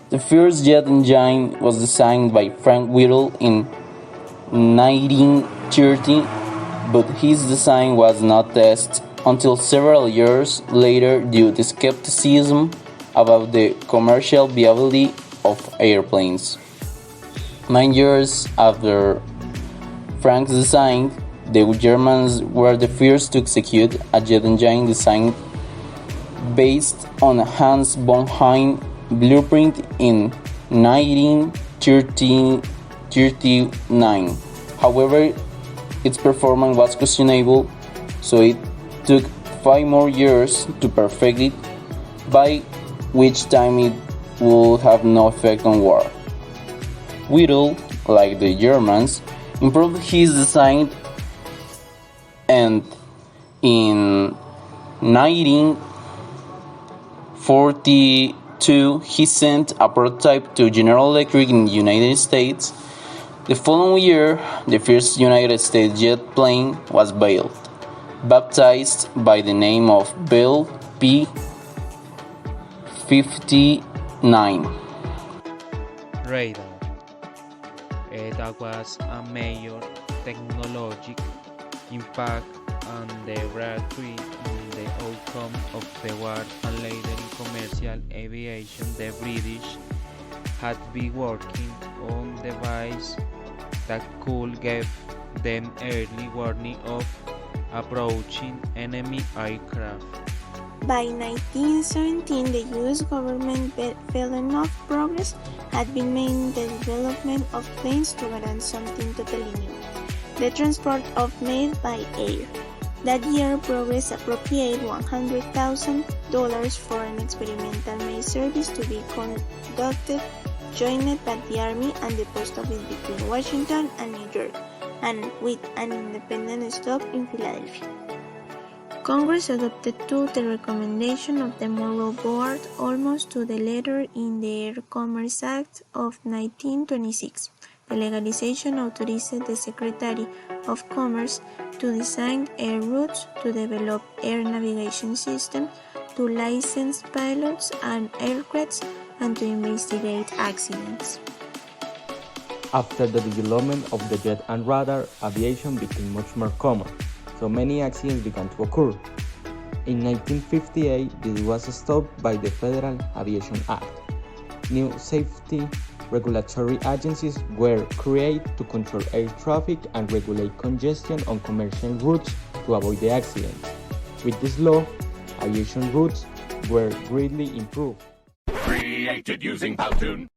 The first jet engine was designed by Frank Whittle in 1930, but his design was not tested until several years later due to skepticism about the commercial viability of airplanes. 9 years after Frank's design, the Germans were the first to execute a jet engine design based on Hans von Hein's blueprint in 1939. However, its performance was questionable, so it took 5 more years to perfect it, by which time it would have no effect on war. Whittle, like the Germans, improved his design, and in 1942 he sent a prototype to General Electric in the United States. The following year, the first United States jet plane was built, baptized by the name of Bell P-59. Radar. That was a major technological impact on the military in the outcome of the war and later in commercial aviation. The British had been working on devices that could give them early warning of approaching enemy aircraft. By 1917, the US government felt enough progress had been made in the development of planes to warrant something totally new: the transport of mail by air. That year, Progress appropriated $100,000 for an experimental mail service to be conducted jointly by the Army and the Post Office between Washington and New York, and with an independent stop in Philadelphia. Congress adopted the recommendation of the Morrow Board almost to the letter in the Air Commerce Act of 1926. The legalization authorized the Secretary of Commerce to design air routes, to develop air navigation systems, to license pilots and aircrafts, and to investigate accidents. After the development of the jet and radar, aviation became much more common, so many accidents began to occur. In 1958, this was stopped by the Federal Aviation Act. New safety regulatory agencies were created to control air traffic and regulate congestion on commercial routes to avoid the accidents. With this law, aviation routes were greatly improved. Created using Powtoon.